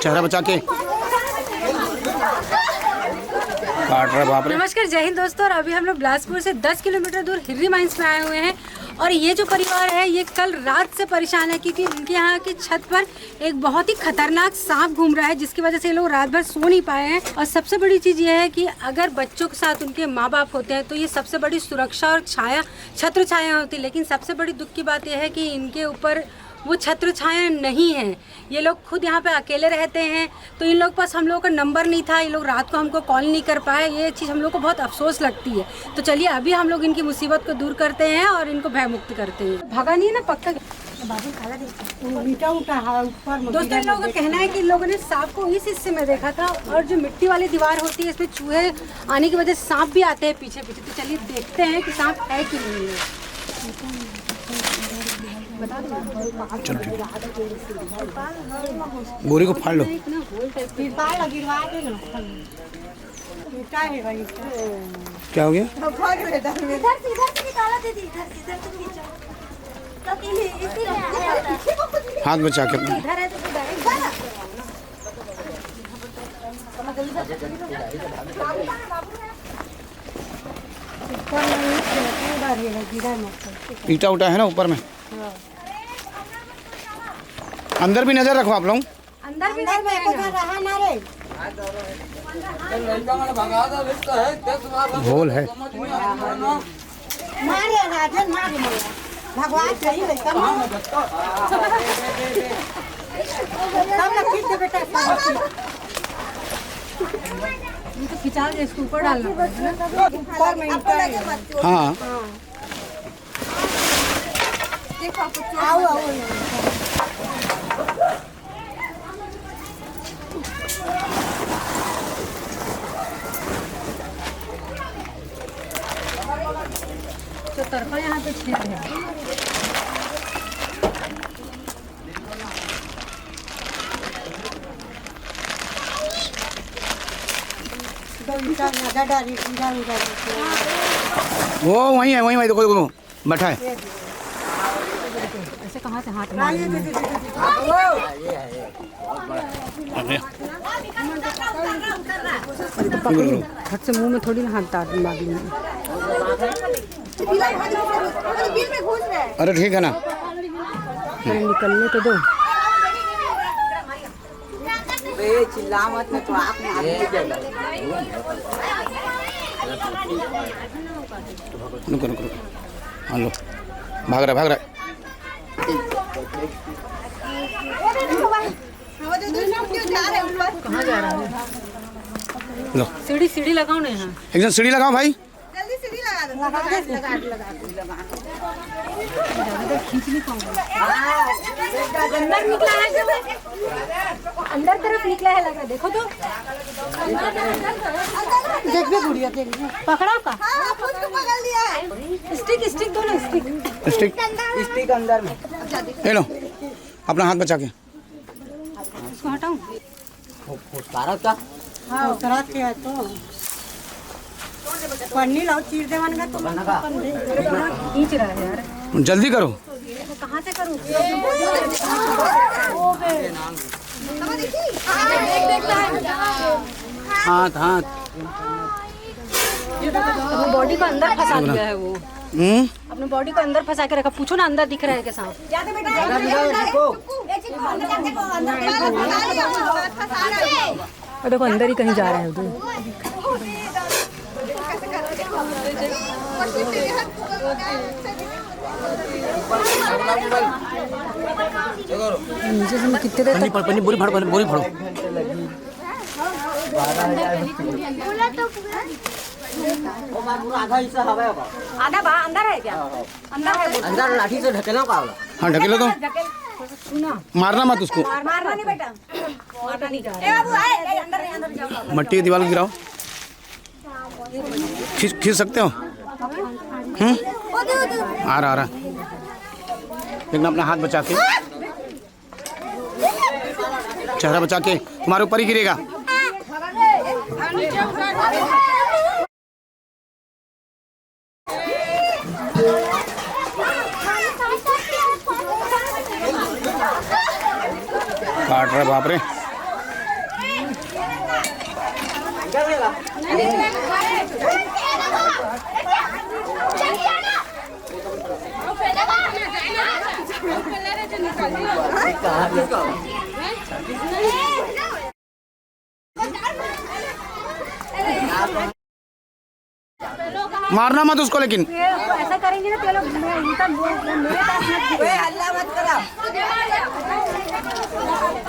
चेहरा बचा के काट रहा बाप रे। नमस्कार, जय हिंद दोस्तों। और अभी हम लोग बिलासपुर से 10 किलोमीटर दूर हिर्री माइंस में आए हुए हैं। और ये जो परिवार है ये कल रात से परेशान है क्योंकि उनके यहाँ की छत पर एक बहुत ही खतरनाक सांप घूम रहा है, जिसकी वजह से ये लोग रात भर सो नहीं पाए हैं। और सबसे बड़ी चीज़ ये है कि अगर बच्चों के साथ उनके माँ बाप होते हैं तो ये सबसे बड़ी सुरक्षा और छत्र छाया होती है। लेकिन सबसे बड़ी दुख की बात यह है कि इनके ऊपर वो छत्र छाया नहीं है। ये लोग खुद यहाँ पे अकेले रहते हैं, तो इन लोग पास हम लोगों का नंबर नहीं था, ये लोग रात को हमको कॉल नहीं कर पाए। ये चीज़ हम लोग को बहुत अफसोस लगती है। तो चलिए अभी हम लोग इनकी मुसीबत को दूर करते हैं और इनको भय मुक्त करते हैं। भागा नहीं है ना पक्का। दोस्तों, इन लोगों का कहना है कि इन लोगों ने सांप को इस हिस्से में देखा था, और जो मिट्टी वाली दीवार होती है इसमें चूहे आने की वजह से सांप भी आते हैं पीछे पीछे। तो चलिए देखते हैं कि सांप है कि नहीं है। चलो ठीक है, गोरी को फाड़ लो। क्या हो गया? हाथ बचा के अपना। ईटा उटा है ना ऊपर में। अंदर भी नजर रखो आप लोग। अंदर भी भोल है। भगवान तो खिंचा के इसको ऊपर डालना पड़ेगा। हाँ तो तरफा यहाँ पे छेद है। वो वहीं है, वहीं देखो देखो बैठा है। ऐसे कहाँ से हाथ हाथ से मुंह में थोड़ी ना हाथ डाल मारी। अरे ठीक है ना, अरे निकलने तो दो। चिल्ला मत तो आपने रुको रुको रुको। हाँ लो, भाग रहा भाग रहा। कहाँ जा रहा है? लो सीढ़ी सीढ़ी लगाओ ना यहाँ। एकदम सीढ़ी लगाओ भाई। जल्दी सीढ़ी लगा दो। खींच नहीं पाऊंगा। अंदर निकला है, अंदर तरफ निकला है लग रहा है। देखो तो देख भी गुड़िया देख पकड़ा का। हाँ, खुद को पकड़ लिया है। स्टिक स्टिक दो ना, स्टिक स्टिक अंदर में। ले लो अपना हाथ बचा के। इसको हटाऊं। का हाँ उतरा के है तो पन्नी लाओ, चीर दे मन का। तो खींच रहा है यार, जल्दी करो। कहाँ से करूँ? हाथ हाथ अपने बॉडी को अंदर फंसा दिया है वो। अपने बॉडी को अंदर फंसा के रखा। पूछो ना अंदर दिख रहा है क्या सांप? और देखो अंदर ही कहीं जा रहा है उधर। नीचे से मैं कितने देर तक पन्नी बोरी फाड़ो, बोरी फाड़ो। आधा बा अंदर है क्या? अंदर है। अंदर लाठी से ढकेलो का वाला। हाँ ढकेलो तो, सुना मारना मत उसको। मारना नहीं बेटा, मारना नहीं जा रहा। अंदर जाओ। मट्टी की दीवार को गिराओ। खींच सकते हो? आ रहा लेकिन अपना हाथ बचा के, चेहरा बचा के, तुम्हारे ऊपर ही गिरेगा। काट रहा बाप रे। मारना मत उसको, लेकिन ऐसा करेंगे ना तो लोग मेरे पास मत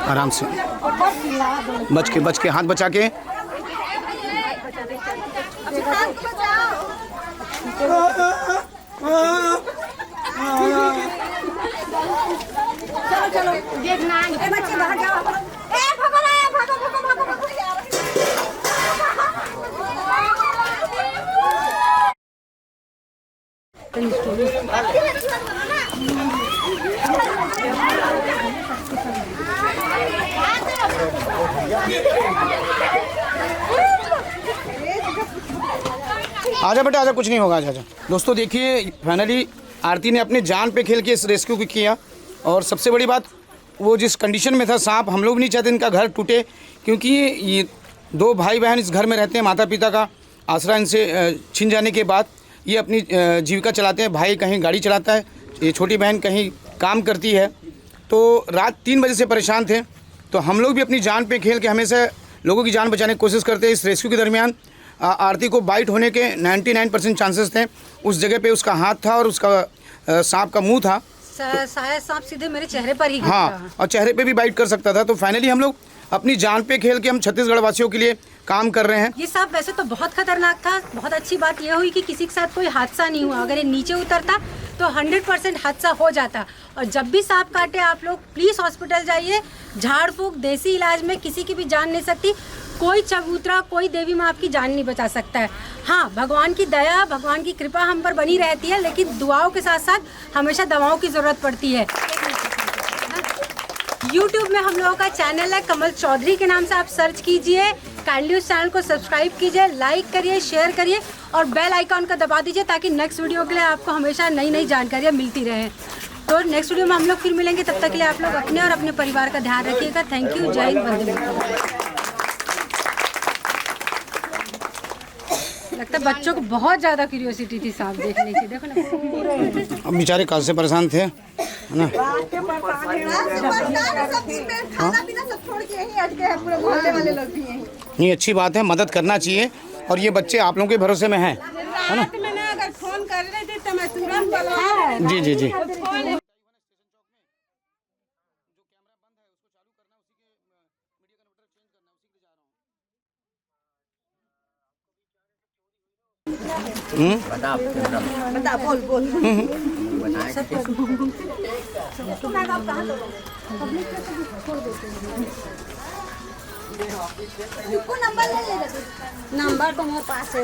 आराम से, बच के हाथ बचा के। चलो देखना बच्चे बाहर जाओ। आजा बेटा आजा, कुछ नहीं होगा, आजा आजा। दोस्तों देखिए, फाइनली आरती ने अपने जान पे खेल के इस रेस्क्यू को किया। और सबसे बड़ी बात, वो जिस कंडीशन में था सांप, हम लोग नहीं चाहते इनका घर टूटे, क्योंकि ये 2 भाई बहन इस घर में रहते हैं। माता पिता का आसरा इनसे छिन जाने के बाद ये अपनी जीविका चलाते हैं। भाई कहीं गाड़ी चलाता है, ये छोटी बहन कहीं काम करती है। तो रात 3 बजे से परेशान थे। तो हम लोग भी अपनी जान पे खेल के हमेशा लोगों की जान बचाने की कोशिश करते हैं। इस रेस्क्यू के दरमियान आरती को बाइट होने के 99% चांसेस थे। उस जगह पे उसका हाथ था और उसका सांप का मुंह था। शायद सांप सीधे मेरे चेहरे पर ही गिरता। हाँ, और चेहरे पे भी बाइट कर सकता था। तो फाइनली हम लोग अपनी जान पे खेल के हम छत्तीसगढ़ वासियों के लिए काम कर रहे हैं। ये सांप वैसे तो बहुत खतरनाक था। बहुत अच्छी बात यह हुई कि किसी के साथ कोई हादसा नहीं हुआ। अगर ये नीचे उतरता तो 100% हादसा हो जाता। और जब भी सांप काटे आप लोग प्लीज़ हॉस्पिटल जाइए। झाड़ फूक देसी इलाज में किसी की भी जान नहीं सकती। कोई चबूतरा, कोई देवी माँ आपकी जान नहीं बचा सकता है। हाँ, भगवान की दया, भगवान की कृपा हम पर बनी रहती है, लेकिन दुआओं के साथ साथ हमेशा दवाओं की ज़रूरत पड़ती है। YouTube में हम लोगों का चैनल है कमल चौधरी के नाम से, आप सर्च कीजिए। काइंडली उस चैनल को सब्सक्राइब कीजिए, लाइक करिए, शेयर करिए और बेल आइकॉन का दबा दीजिए, ताकि नेक्स्ट वीडियो के लिए आपको हमेशा नई नई जानकारियाँ मिलती रहें। तो नेक्स्ट वीडियो में हम लोग फिर मिलेंगे। तब तक के लिए आप लोग अपने और अपने परिवार का ध्यान रखिएगा। Thank you. जय हिंद, वंदे मातरम। लगता है बच्चों को बहुत ज़्यादा क्यूरियोसिटी थी सांप देखने की। देखो ना, अब बेचारे कल से परेशान थे, है ना। नहीं, अच्छी बात है, मदद करना चाहिए। और ये बच्चे आप लोगों के भरोसे में हैं, है ना। अगर फोन कर रहे थे तो मैं तुरंत जी जी जी। बता बोल नंबर तो मेरे पास है।